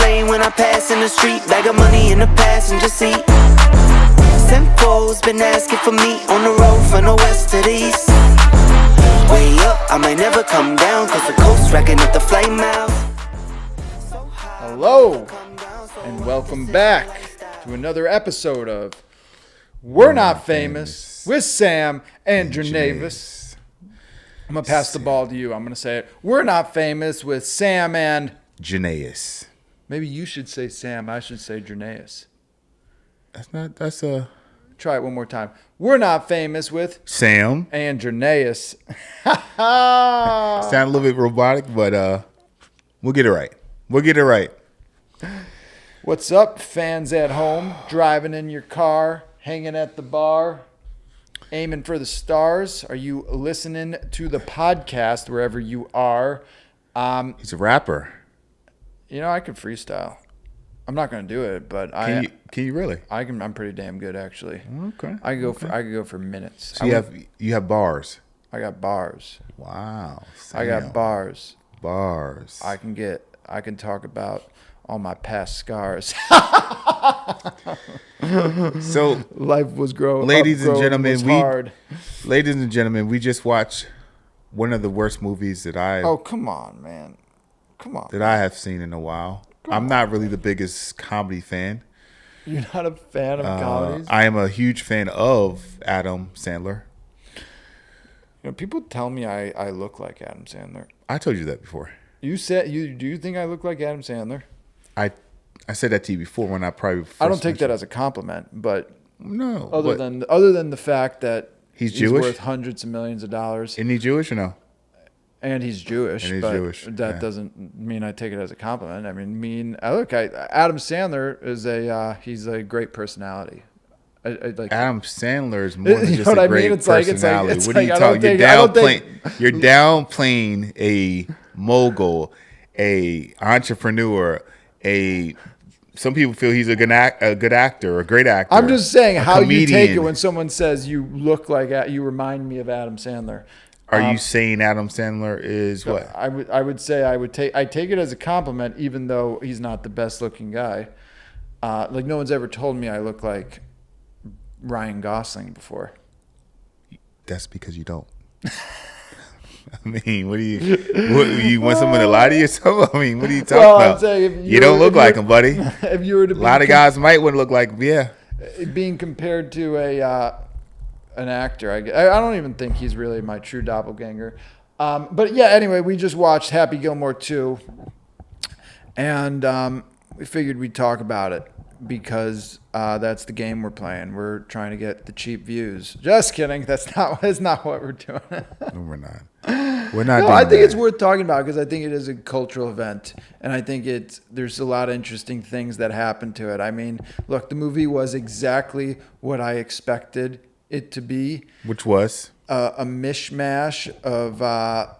plane when I pass in the street. Bag of money in the passenger seat. Simcoe's been asking for me on the road from the west to the east. Way up, I might never come down, cause the coast racking up the flight miles. Hello, and welcome back to another episode of We're Not Famous with Sam and Jernavis. I'm going to pass the ball to you. I'm going to say it. We're Not Famous with Sam and Jernavis. Maybe you should say Sam. I should say Jernavis. Try it one more time. We're Not Famous with Sam and Jernavis. Sound a little bit robotic, but we'll get it right. What's up, fans at home, driving in your car, hanging at the bar, aiming for the stars? Are you listening to the podcast wherever you are? He's a rapper. You know, I could freestyle. I'm not going to do it, but Can you really? I'm pretty damn good, actually. Okay. I could go for minutes. So you have bars. I got bars. Wow. Sam. I got bars. Bars. I can talk about all my past scars. So life was ladies and gentlemen, we just watched one of the worst movies that I come on, man. That I have seen in a while. I'm not really the biggest comedy fan. You're not a fan of comedies? I am a huge fan of Adam Sandler. You know, people tell me I look like Adam Sandler. I told you that before. You said do you think I look like Adam Sandler? I said that to you before when I probably first I don't take that as a compliment, but no. Other than the fact that he's Jewish, worth hundreds of millions of dollars. Isn't he Jewish or no? And he's Jewish. That doesn't mean I take it as a compliment. I mean, Adam Sandler is he's a great personality. Adam Sandler is more than just a great personality. What are you talking? You're downplaying a mogul, a entrepreneur, some people feel he's a good actor, a great actor. I'm just saying how comedian. You take it when someone says you look like you remind me of Adam Sandler. Are you saying Adam Sandler is what? I would say I take it as a compliment, even though he's not the best looking guy. Like no one's ever told me I look like Ryan Gosling before. That's because you don't. I mean, what do you want someone to lie to you or something? I mean, what are you talking about? I'm saying you don't look like him, buddy. If you were to a lot of guys might want to look like him, yeah. Being compared to an actor, I don't even think he's really my true doppelganger. But yeah, anyway, we just watched Happy Gilmore 2, and we figured we'd talk about it because that's the game we're playing. We're trying to get the cheap views. Just kidding. That's not what we're doing. No, we're not. We're not. No, I think it's worth talking about because I think it is a cultural event, and I think there's a lot of interesting things that happen to it. I mean, look, the movie was exactly what I expected it to be, which was a mishmash of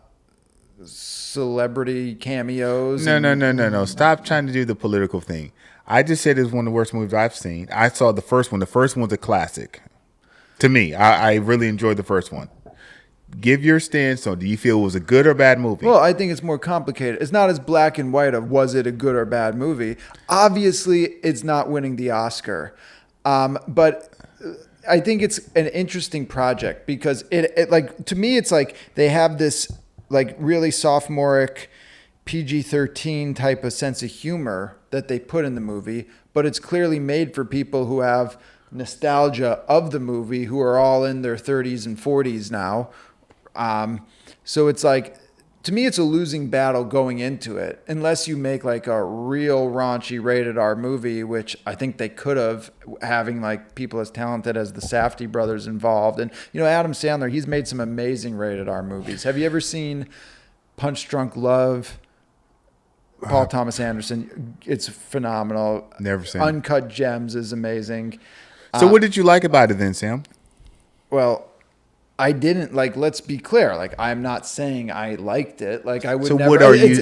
celebrity cameos. No. Stop trying to do the political thing. I just said it's one of the worst movies I've seen. I saw the first one. The first one's a classic. To me, I really enjoyed the first one. Give your stance on, do you feel it was a good or bad movie? Well, I think it's more complicated. It's not as black and white of was it a good or bad movie. Obviously, it's not winning the Oscar. But I think it's an interesting project because it like to me it's like they have this like really sophomoric PG-13 type of sense of humor that they put in the movie, but it's clearly made for people who have nostalgia of the movie, who are all in their 30s and 40s now. So it's like, to me, it's a losing battle going into it, unless you make like a real raunchy rated R movie, which I think they could have, having like people as talented as the Safdie brothers involved. And, you know, Adam Sandler, he's made some amazing rated R movies. Have you ever seen Punch Drunk Love? Paul Thomas Anderson, it's phenomenal. Never seen Uncut Gems is amazing. So what did you like about it then, Sam? Well, I didn't let's be clear. Like, I'm not saying I liked it. Like, I would so never. What are you?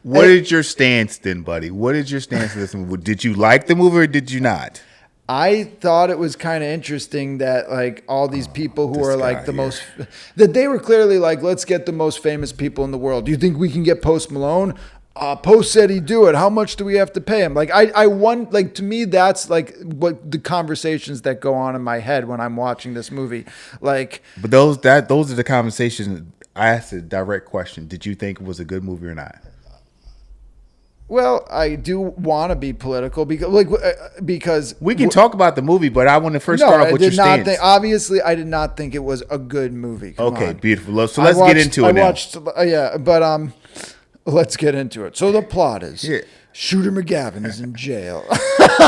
What is your stance then, buddy? What is your stance in this movie? Did you like the movie or did you not? I thought it was kind of interesting that like all these people who are like the most, that they were clearly like, let's get the most famous people in the world. Do you think we can get Post Malone? Post said he'd do it. How much do we have to pay him? Like I want, like, to me, that's like what the conversations that go on in my head when I'm watching this movie. Like, but those are the conversations. I asked a direct question. Did you think it was a good movie or not? Well, I do want to be political because we can talk about the movie, but I want to first start off with your stance. Obviously, I did not think it was a good movie. Come on. Beautiful. So let's get into it now. Let's get into it. So the plot is Shooter McGavin is in jail.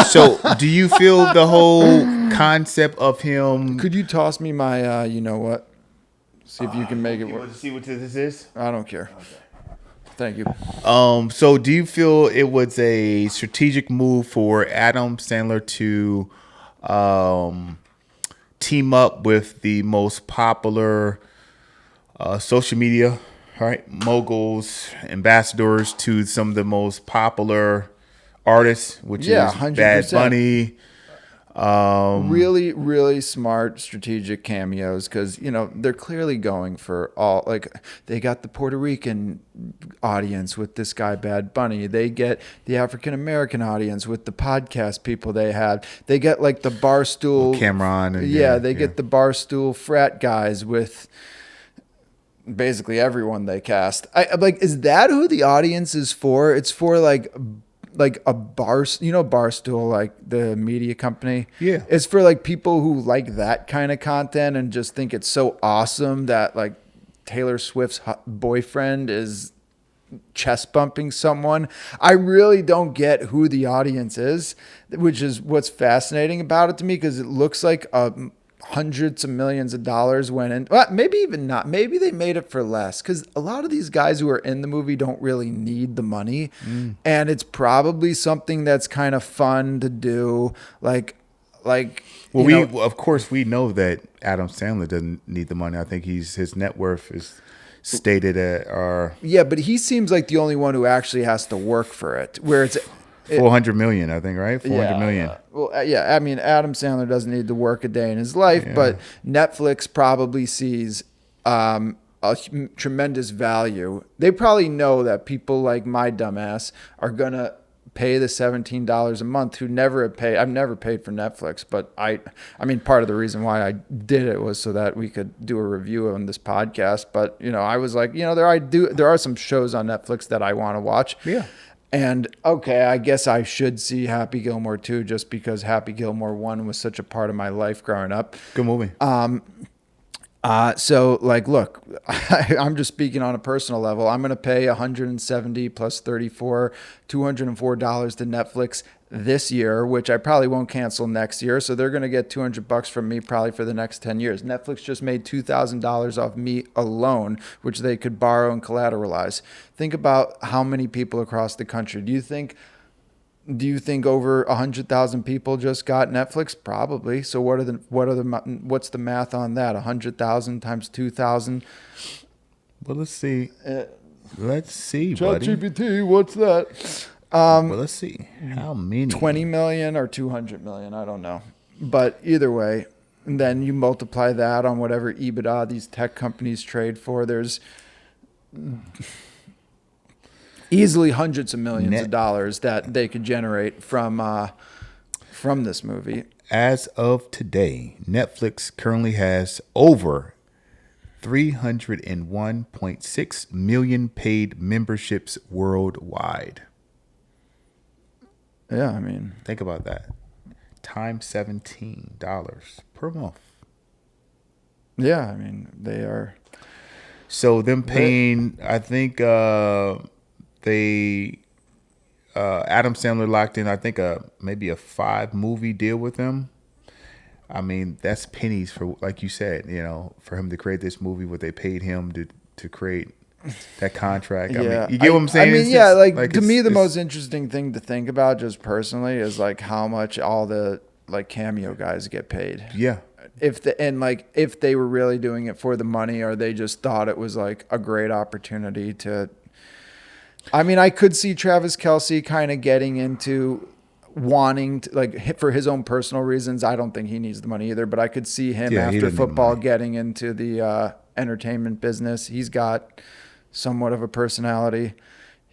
So do you feel the whole concept of him? Could you toss me my, you know what? See if you can make it work. You want to see what this is? I don't care. Okay. Thank you. So do you feel it was a strategic move for Adam Sandler to team up with the most popular social media, right, moguls, ambassadors to some of the most popular artists, which is 100%. Bad Bunny? Really, really smart strategic cameos because, you know, they're clearly going for all, like, they got the Puerto Rican audience with this guy, Bad Bunny. They get the African-American audience with the podcast people they had. They get, like, the Barstool. Cameron. And, they get the Barstool frat guys with basically everyone they cast. Is that who the audience is for? It's for, like a Barstool, like the media company. Yeah. It's for like people who like that kind of content and just think it's so awesome that like Taylor Swift's boyfriend is chest bumping someone. I really don't get who the audience is, which is what's fascinating about it to me, because it looks like hundreds of millions of dollars went in. Well, maybe even not. Maybe they made it for less, because a lot of these guys who are in the movie don't really need the money. And it's probably something that's kind of fun to do. Of course, we know that Adam Sandler doesn't need the money. I think his net worth is stated at but he seems like the only one who actually has to work for it, where it's 400 million, I think, right? 400 million. I mean, Adam Sandler doesn't need to work a day in his life, but Netflix probably sees a tremendous value. They probably know that people like my dumbass are going to pay the $17 a month who never have paid. I've never paid for Netflix, but I mean, part of the reason why I did it was so that we could do a review on this podcast. But, you know, I was like, you know, there are some shows on Netflix that I want to watch. Yeah. And okay, I guess I should see Happy Gilmore 2 just because Happy Gilmore 1 was such a part of my life growing up. Good movie. So like, look, I'm just speaking on a personal level. I'm going to pay $170 plus $34, $204 to Netflix this year, which I probably won't cancel next year. So they're going to get $200 from me probably for the next 10 years. Netflix just made $2,000 off me alone, which they could borrow and collateralize. Think about how many people across the country. Do you think over 100,000 people just got Netflix? Probably. So what's the math on that? 100,000 times 2,000. Well, let's see. Let's see, buddy. ChatGPT, what's that? Well, let's see. How many? 20 million or 200 million. I don't know. But either way, and then you multiply that on whatever EBITDA these tech companies trade for. There's easily hundreds of millions of dollars that they could generate from this movie. As of today, Netflix currently has over 301.6 million paid memberships worldwide. Yeah, I mean, think about that. Times $17 per month. Yeah, I mean, they are. So them paying, I think Adam Sandler locked in, I think maybe a 5-movie deal with them. I mean, that's pennies for, like you said, you know, for him to create this movie, what they paid him to create that contract. Yeah. I mean, you get what I'm saying? I mean, to me, the most interesting thing to think about just personally is like how much all the like cameo guys get paid. Yeah. If they were really doing it for the money, or they just thought it was like a great opportunity to. I mean, I could see Travis Kelce kind of getting into wanting to, like, for his own personal reasons. I don't think he needs the money either, but I could see him after football getting into the entertainment business. He's got somewhat of a personality.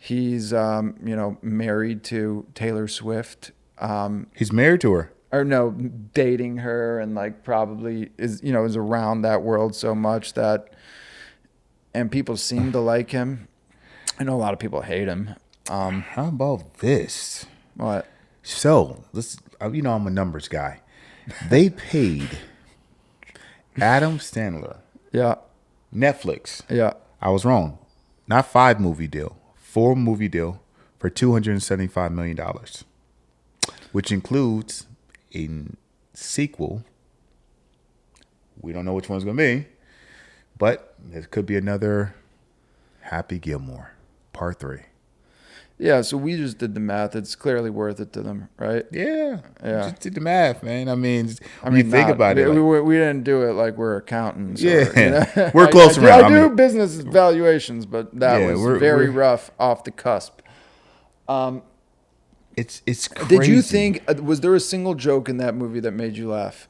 He's married to Taylor Swift. He's married to her. Or no, dating her, and like probably is around that world so much and people seem to like him. I know a lot of people hate him. How about this? What? So I'm a numbers guy. They paid Adam Sandler. Yeah. Netflix. Yeah. I was wrong. Not 5-movie deal. 4-movie deal for $275 million, which includes a sequel. We don't know which one's going to be, but there could be another Happy Gilmore, Part 3. Yeah, so we just did the math. It's clearly worth it to them, right? Yeah. Yeah. Just did the math, man. I mean, when you think about it. We didn't do it like we're accountants. Yeah. We're close around. I do business valuations, but that was very rough off the cusp. It's crazy. Did you think, was there a single joke in that movie that made you laugh?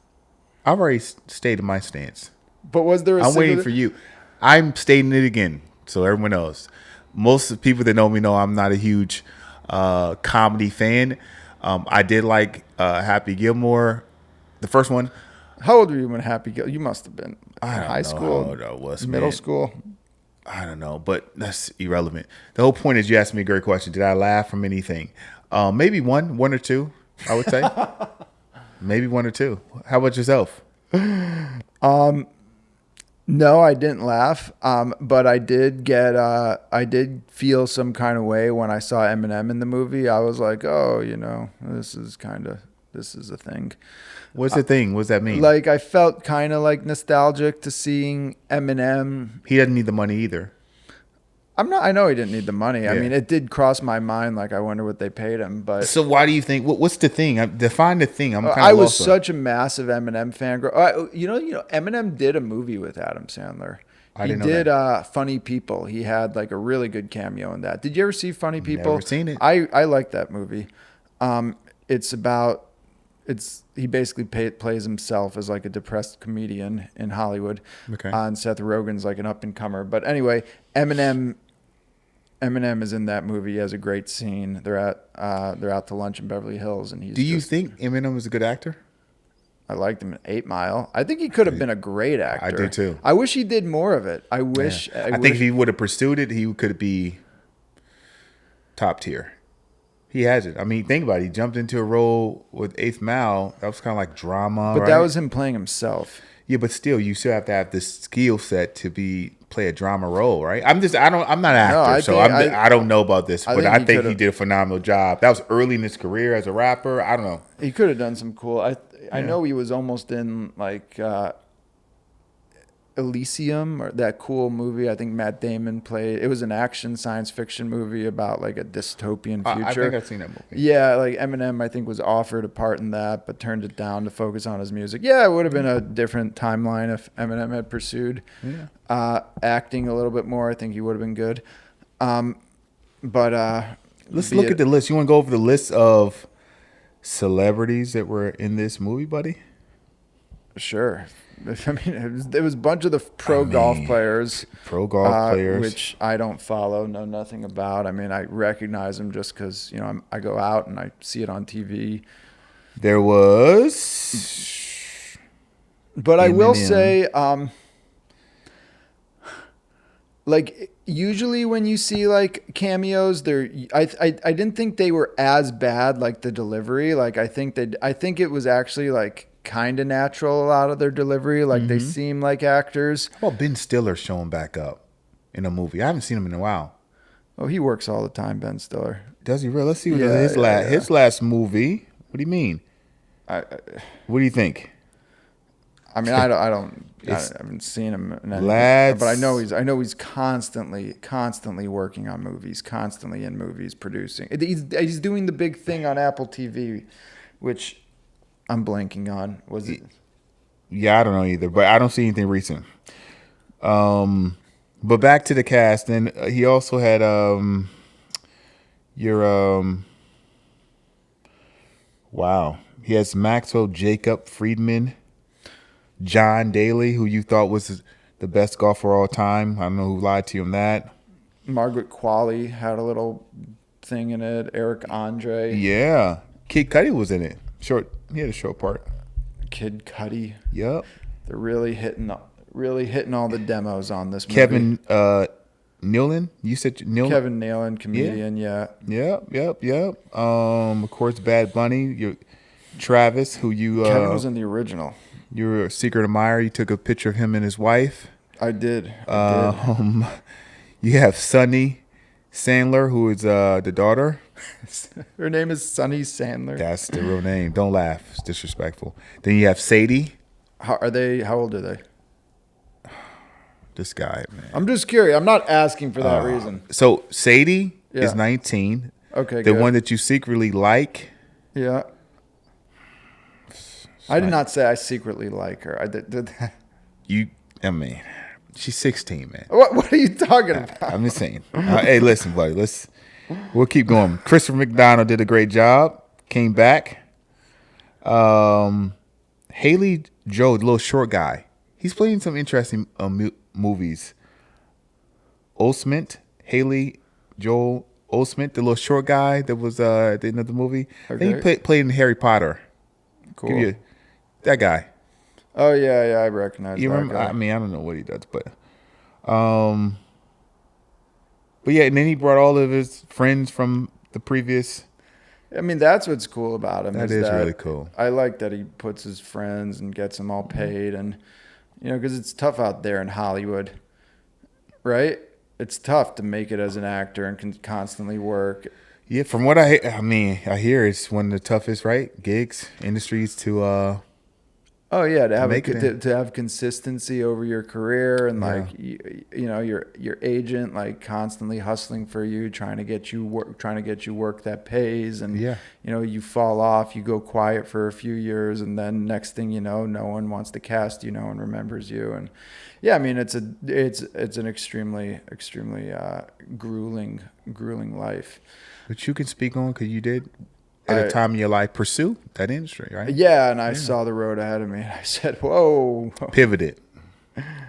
I've already stated my stance. But was there I'm waiting for you. I'm stating it again so everyone knows. Most of the people that know me know I'm not a huge comedy fan. I did like Happy Gilmore, the first one. How old were you when Happy Gilmore? You must have been high school, how old I was, middle man. school. I don't know, but that's irrelevant. The whole point is you asked me a great question. Did I laugh from anything? Maybe one or two, I would say. Maybe one or two. How about yourself? No, I didn't laugh. But I did feel some kind of way when I saw Eminem in the movie. I was like, oh, this is a thing. What's the thing? What does that mean? Like, I felt kind of like nostalgic to seeing Eminem. He doesn't need the money either. I know he didn't need the money. Yeah. I memean, it did cross my mind. Like, I wonder what they paid him. But so why do you think? What's the thing? Define the thing. I was such a massive Eminem fan. Eminem did a movie with Adam Sandler. He did Funny People. He had like a really good cameo in that. Did you ever see Funny People? Never seen it. I like that movie. He basically plays himself as like a depressed comedian in Hollywood. Okay. And Seth Rogen's like an up and comer. But anyway, Eminem is in that movie. He has a great scene. They're out to lunch in Beverly Hills, and he's. Do you think Eminem was a good actor? I liked him in 8 Mile. I think he could have been a great actor. I do too. I wish he did more of it. I think if he would have pursued it, he could be top tier. He has it. I mean, think about it. He jumped into a role with 8 Mile. That was kind of like drama, but that was him playing himself. Yeah, but still, you still have to have this skill set to play a drama role, right? I'm not an actor, I don't know about this, but I think he did a phenomenal job. That was early in his career as a rapper. I don't know. He could have done some cool. I know he was almost in like Elysium, or that cool movie. I think Matt Damon played. It was an action science fiction movie about like a dystopian future. I think I've seen that movie. Yeah, like Eminem, I think, was offered a part in that, but turned it down to focus on his music. Yeah, it would have been a different timeline if Eminem had pursued acting a little bit more. I think he would have been good. Let's look at the list. You want to go over the list of celebrities that were in this movie, buddy? Sure. I mean, it was a bunch of the golf players. Pro golf players. Which I don't follow, know nothing about. I mean, I recognize them just because, I go out and I see it on TV. There was... But I will say, like, usually when you see, like, cameos, I didn't think they were as bad, like, the delivery. Like, I think it was actually, like, kind of natural, a lot of their delivery. Like, they seem like actors. How about Ben Stiller showing back up in a movie? I haven't seen him in a while. Oh, he works all the time, Ben Stiller. Does he really? Let's see his last movie. What do you mean? What do you think? I mean, I haven't seen him in anything, but I know he's constantly working on movies, constantly in movies, producing. He's doing the big thing on Apple TV, which I'm blanking on. Was it? Yeah, I don't know either, but I don't see anything recent. But back to the cast, then he also had wow, he has Maxwell Jacob Friedman, John Daly, who you thought was the best golfer of all time. I don't know who lied to you on that. Margaret Qualley had a little thing in it. Eric Andre. Yeah. Kid Cudi was in it. He had a short part. Kid Cudi. Yep. They're really hitting all the demos on this movie. Kevin Nealon. You said Nealon? Kevin Nealon, comedian, yeah. Yep. Of course, Bad Bunny. Travis, who you... Kevin was in the original. You were a secret admirer. You took a picture of him and his wife. I did. You have Sunny Sandler, who is the daughter. Her name is Sunny Sandler. That's the real name. Don't laugh. It's disrespectful. Then you have Sadie. How old are they? This guy, man. I'm just curious. I'm not asking for that reason. So Sadie is 19. Okay, the good. one that you secretly like. Yeah. I did not say I secretly like her. I did. She's 16, man. What are you talking about? I'm just saying. Hey, listen, buddy. We'll keep going. Christopher McDonald did a great job. Came back. Haley Joel, the little short guy. He's playing some interesting movies. Haley Joel Osment, the little short guy that was at the end of the movie. Okay. Then he played in Harry Potter. Cool. That guy. Oh yeah, I recognize. You that remember? guy. I don't know what he does, but yeah, and then he brought all of his friends from the previous. I mean, that's what's cool about him. That is really cool. I like that he puts his friends and gets them all paid, and because it's tough out there in Hollywood, right? It's tough to make it as an actor and can constantly work. Yeah, from what I hear it's one of the toughest, right, gigs, industries to. Oh yeah, to have consistency over your career and your agent like constantly hustling for you, trying to get you work that pays, and you fall off, you go quiet for a few years, and then next thing you know, no one wants to cast you, no one remembers you, and it's an extremely grueling life. But you can speak on because you did. At a time in your life, pursue that industry, right? Yeah, and I saw the road ahead of me, and I said, whoa. Pivoted.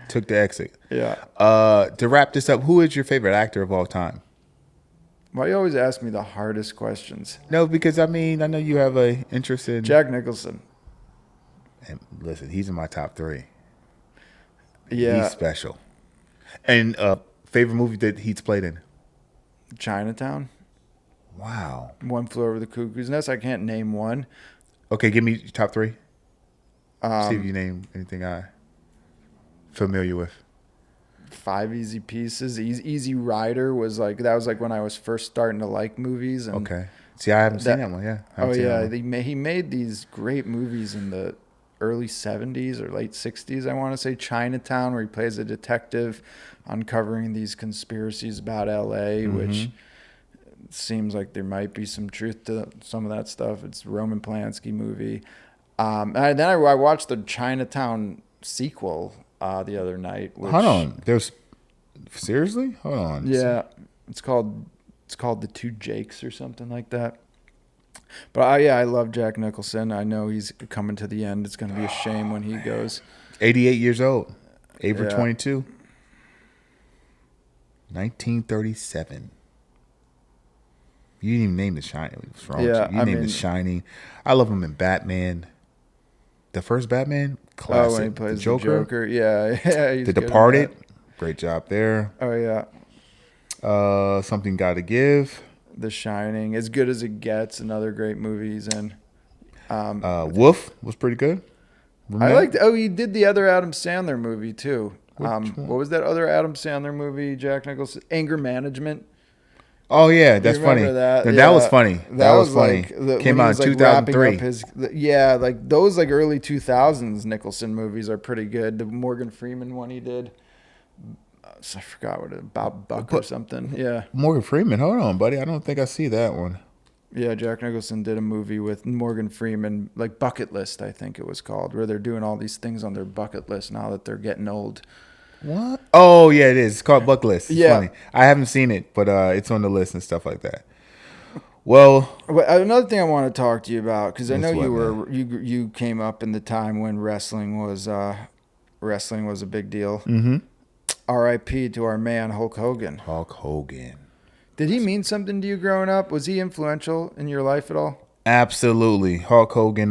Took the exit. Yeah. To wrap this up, who is your favorite actor of all time? Why you always ask me the hardest questions? No, because, I know you have an interest in... Jack Nicholson. And listen, he's in my top 3. Yeah. He's special. And favorite movie that he's played in? Chinatown. Wow. One Flew Over the Cuckoo's Nest. I can't name one. Okay, give me your top 3. See if you name anything I'm familiar with. 5 Easy Pieces. Easy Rider was like when I was first starting to like movies. And okay. See, I haven't seen that one. Yeah. He made these great movies in the early 70s or late 60s. I want to say Chinatown, where he plays a detective uncovering these conspiracies about L.A., which seems like there might be some truth to some of that stuff. It's a Roman Polanski movie. And then I watched the Chinatown sequel the other night. Hold on. Seriously? Hold on. Yeah. It's called The Two Jakes or something like that. But I love Jack Nicholson. I know he's coming to the end. It's going to be a shame when he goes. 88 years old. April 22. 1937. You didn't even name The Shining. What's wrong with you? You named The Shining. I love him in Batman. The first Batman, classic. Oh, when he plays the Joker. Yeah. The Departed, great job there. Oh, yeah. Something Gotta Give. The Shining, As Good as It Gets, another great movie he's in. Wolf was pretty good. I liked. Oh, he did the other Adam Sandler movie too. What was that other Adam Sandler movie? Jack Nicholson, Anger Management. Oh yeah, that's funny. That was funny. That was funny. Came out in 2003. Like those early 2000s Nicholson movies are pretty good. The Morgan Freeman one he did. I forgot what about Buck or something. Yeah. Morgan Freeman. Hold on, buddy. I don't think I see that one. Yeah, Jack Nicholson did a movie with Morgan Freeman, like Bucket List, I think it was called, where they're doing all these things on their bucket list now that they're getting old. What? Oh, yeah, it is. It's called Bucket List. It's yeah. funny. I haven't seen it, but it's on the list and stuff like that. Well, another thing I want to talk to you about, because I know you came up in the time when wrestling was a big deal. Mm-hmm. R.I.P. to our man Hulk Hogan. Hulk Hogan. Did he mean something to you growing up? Was he influential in your life at all? Absolutely. Hulk Hogan,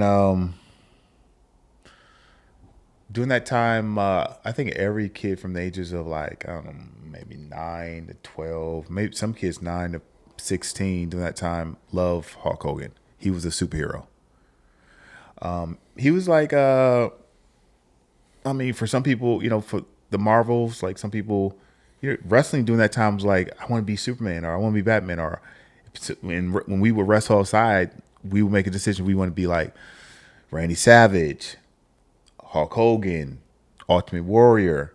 during that time, I think every kid from the ages of like, I don't know, maybe 9 to 12, maybe some kids 9 to 16 during that time love Hulk Hogan. He was a superhero. He was like, I mean, for some people, for the Marvels, like some people, wrestling during that time was like, I want to be Superman or I want to be Batman. Or when we would wrestle outside, we would make a decision. We want to be like Randy Savage, Hulk Hogan, Ultimate Warrior.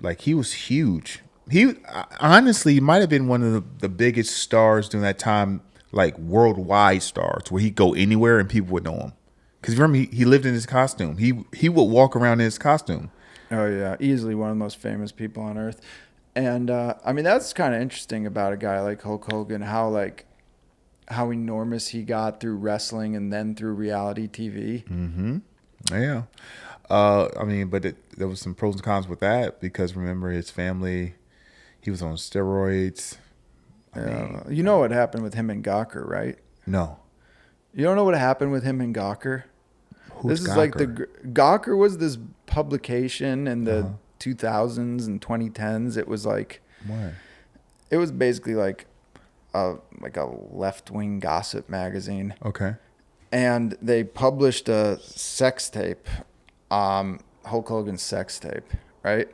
Like, he was huge. He honestly might have been one of the biggest stars during that time, like worldwide stars, where he'd go anywhere and people would know him. Because remember, he lived in his costume. He would walk around in his costume. Oh, yeah. Easily one of the most famous people on earth. And, I mean, that's kind of interesting about a guy like Hulk Hogan, how enormous he got through wrestling and then through reality TV. Mm-hmm. Yeah. I mean, but there was some pros and cons with that because, remember, his family, he was on steroids. You know what happened with him and Gawker, right? No. You don't know what happened with him and Gawker? Who's This is Gawker? like Gawker was this publication in the 2000s and 2010s. It was like, What? It was basically like a left-wing gossip magazine. Okay. And they published a sex tape, Hulk Hogan's sex tape, right?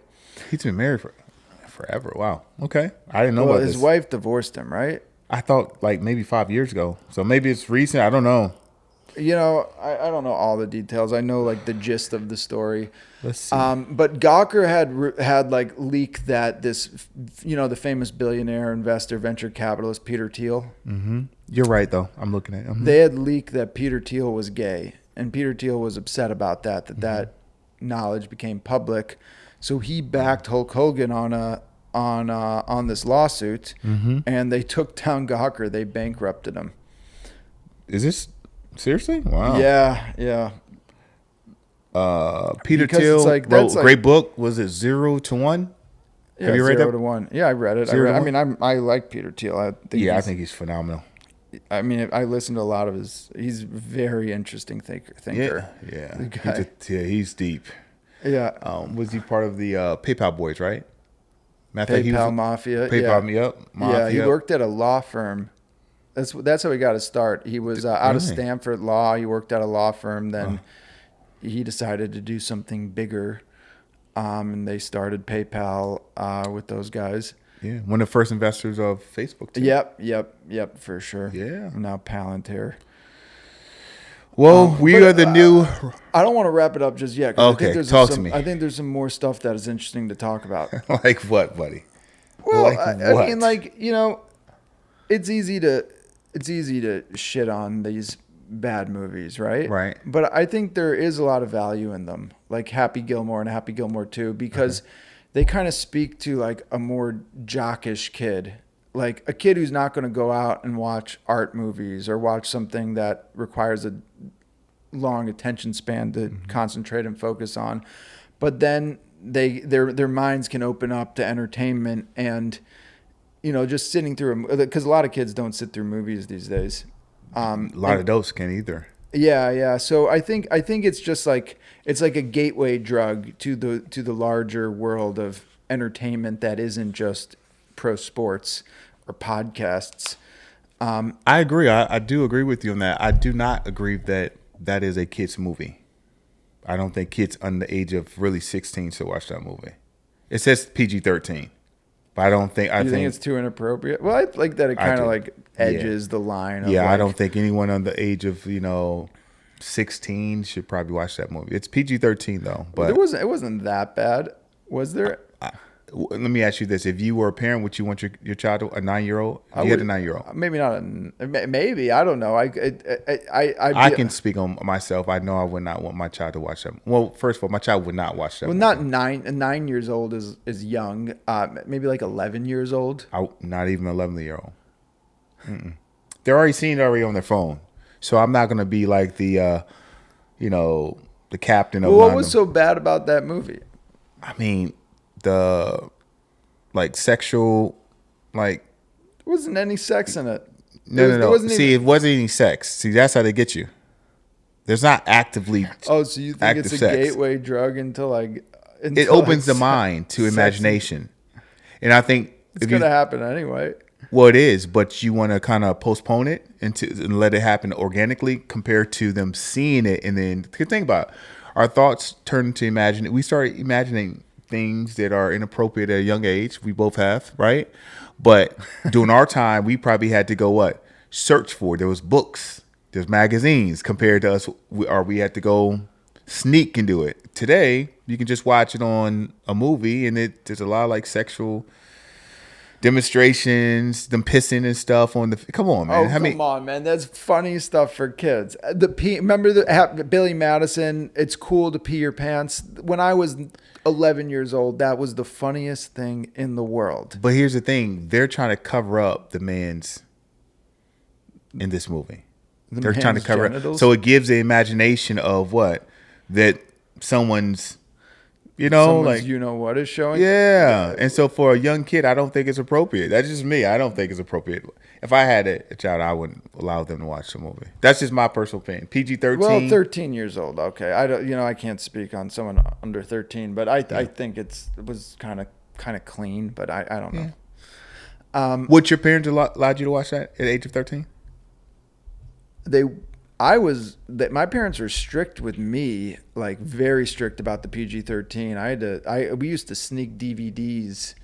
He's been married forever. Wow. Okay. I didn't know about his this. wife divorced him, right? I thought like maybe 5 years ago. So maybe it's recent. I don't know. I don't know all the details. I know like the gist of the story. Let's see. But Gawker had like leaked that this, the famous billionaire investor, venture capitalist Peter Thiel. Mm-hmm. You're right, though. I'm looking at it. They had leaked that Peter Thiel was gay, and Peter Thiel was upset about that knowledge became public. So he backed Hulk Hogan on this lawsuit, and they took down Gawker. They bankrupted him. Is this seriously? Wow. Yeah. Peter Because Thiel it's like- wrote that's a like- great book. Was it 0 to 1? Yeah, Have you read 0 that? to 1. Yeah, I read it. 0 to 1? I like Peter Thiel. I think he's phenomenal. I mean, I listened to a lot of his. He's a very interesting thinker. Yeah. The guy. He's deep. Yeah. Was he part of the PayPal boys, right? PayPal Mafia. PayPal yeah. Mafia. Yeah, he worked at a law firm. That's how he got his start. He was out of Really? Stanford Law. He worked at a law firm. Then he decided to do something bigger, and they started PayPal with those guys. Yeah, one of the first investors of Facebook, too. Yep, for sure. Yeah. Now Palantir. Well, we are the new... I don't want to wrap it up just yet. 'Cause Okay, I think talk to me. I think there's some more stuff that is interesting to talk about. Like what, buddy? Well, Like I what? mean, like, it's easy to shit on these bad movies, right? Right. But I think there is a lot of value in them, like Happy Gilmore and Happy Gilmore 2, because they kind of speak to like a more jockish kid, like a kid who's not going to go out and watch art movies or watch something that requires a long attention span to concentrate and focus on. But then their minds can open up to entertainment and, just sitting through because a lot of kids don't sit through movies these days. A lot of adults can't either. Yeah. So I think it's just like it's like a gateway drug to the larger world of entertainment that isn't just pro sports or podcasts. I agree. I do agree with you on that. I do not agree that is a kid's movie. I don't think kids under the age of really 16 should watch that movie. It says PG-13, but I don't think. I think it's too inappropriate. Well, I like that it kind of like edges the line. Of I don't think anyone under the age of 16 should probably watch that movie. It's PG-13 though. But it wasn't that bad, was there? Let me ask you this: if you were a parent, would you want your child, a 9-year-old? You had a 9-year-old. Maybe not. Maybe I don't know. I can speak on myself. I know I would not want my child to watch that. Well, first of all, my child would not watch that. Well, movie. not 9 years old is young. Maybe like 11 years old. Not even 11-year-old. They're already seeing it already on their phone. So I'm not gonna be like the captain of. Well, what was so bad about that movie? I mean, the like sexual, like there wasn't any sex in it. No. See, it wasn't any sex. See, that's how they get you. There's not actively. Oh, so you think it's a gateway drug into like? It opens the mind to imagination, and I think it's gonna happen anyway. Well, it is, but you want to kind of postpone it and let it happen organically compared to them seeing it, and then think about it. Our thoughts turn to imagine. We start imagining things that are inappropriate at a young age. We both have, right? But during our time, we probably had to go search for. There was books, there's magazines compared to us, we had to go sneak and do it. Today, you can just watch it on a movie, and there's a lot of like sexual demonstrations, them pissing and stuff on the. Come on, man! Come on, man! That's funny stuff for kids. Remember the Billy Madison? It's cool to pee your pants. When I was 11 years old, that was the funniest thing in the world. But here's the thing: they're trying to cover up the man's in this movie. They're trying to cover genitals? Up, so it gives the imagination of that someone's. Someone's what is showing. Yeah, and so for a young kid, I don't think it's appropriate. That's just me. I don't think it's appropriate. If I had a child, I wouldn't allow them to watch the movie. That's just my personal opinion. PG-13. Well, 13 years old. Okay, I don't. I can't speak on someone under 13, but I think it was kind of clean. But I don't know. Yeah. Would your parents allowed you to watch that at the age of 13? My parents were strict with me, like very strict about the PG-13. We used to sneak DVDs.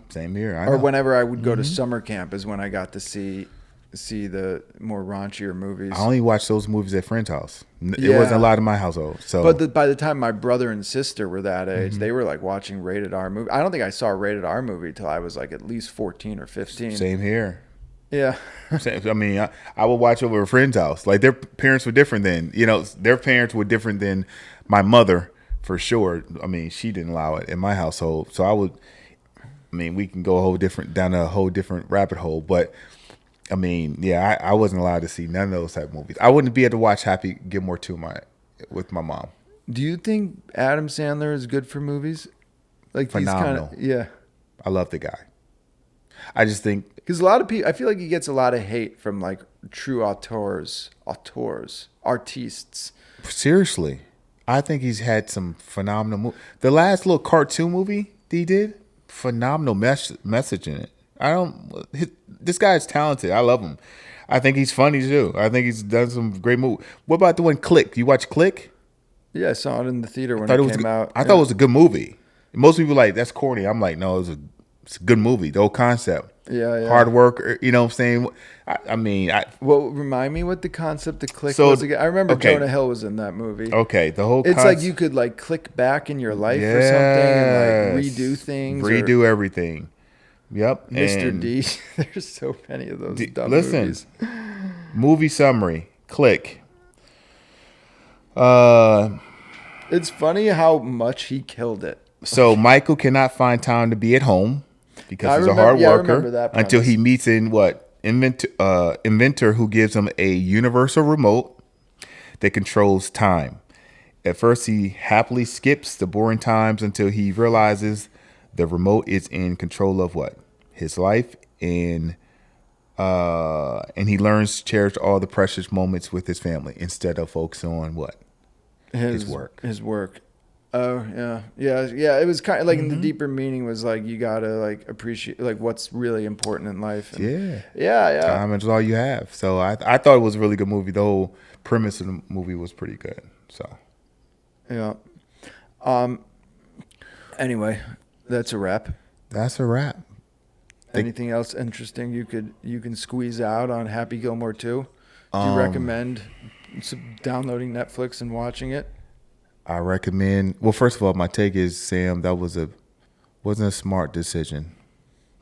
Same here. Or whenever I would go to summer camp is when I got to see the more raunchier movies. I only watched those movies at friend's house. It wasn't allowed in my household. So, but by the time my brother and sister were that age, they were like watching rated R movies. I don't think I saw a rated R movie till I was like at least 14 or 15. Same here. Yeah. I mean, I would watch over a friend's house. Like their parents were different then. Their parents were different than my mother for sure. I mean, she didn't allow it in my household. So we can go down a whole different rabbit hole. But I mean, yeah, I wasn't allowed to see none of those type of movies. I wouldn't be able to watch Happy Gilmore 2 with my mom. Do you think Adam Sandler is good for movies? Like phenomenal. Yeah. I love the guy. I just think. Because a lot of people, I feel like he gets a lot of hate from like true artists. Seriously, I think he's had some phenomenal movies. The last little cartoon movie he did, phenomenal message in it. This guy's talented. I love him. I think he's funny too. I think he's done some great movies. What about the one Click? You watch Click? Yeah, I saw it in the theater when it came out. I thought it was a good movie. Most people are like, that's corny. I'm like, no, it's a good movie. The whole concept. Yeah. Hard work, you know what I'm saying? I mean, well, remind me what the concept of Click was again. I remember Jonah Hill was in that movie. Okay, the whole it's like you could like click back in your life or something and like redo things. Redo everything. Yep. Mr. D. There's so many of those dumb movies. Movie summary. Click. It's funny how much he killed it. So Michael cannot find time to be at home because he's a hard worker until he meets inventor who gives him a universal remote that controls time. At first, he happily skips the boring times until he realizes the remote is in control of his life, and he learns to cherish all the precious moments with his family instead of focusing on his work. Oh yeah. It was kind of like in the deeper meaning was like you gotta like appreciate like what's really important in life. And yeah. Time is all you have. So I thought it was a really good movie. The whole premise of the movie was pretty good. So yeah. Anyway, that's a wrap. Anything else interesting you can squeeze out on Happy Gilmore 2? Do you recommend downloading Netflix and watching it? I recommend. Well, first of all, my take is, Sam, that wasn't a smart decision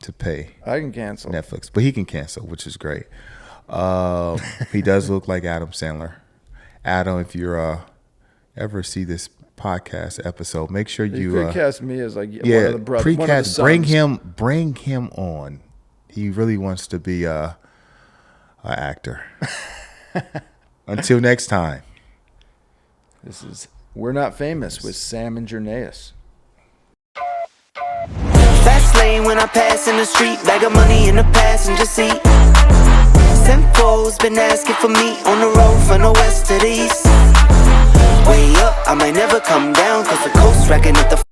to pay. I can cancel Netflix, but he can cancel, which is great. He does look like Adam Sandler. Adam, if you're ever see this podcast episode, make sure you precast me as like one of the brothers. Precast. Bring him on. He really wants to be a actor. Until next time. This is We're Not Famous with Sam and Jernavis. Fast lane when I pass in the street. Bag of money in the passenger seat. Simcoe's been asking for me on the road from the west to the east. Way up, I might never come down, cause the coast racking up the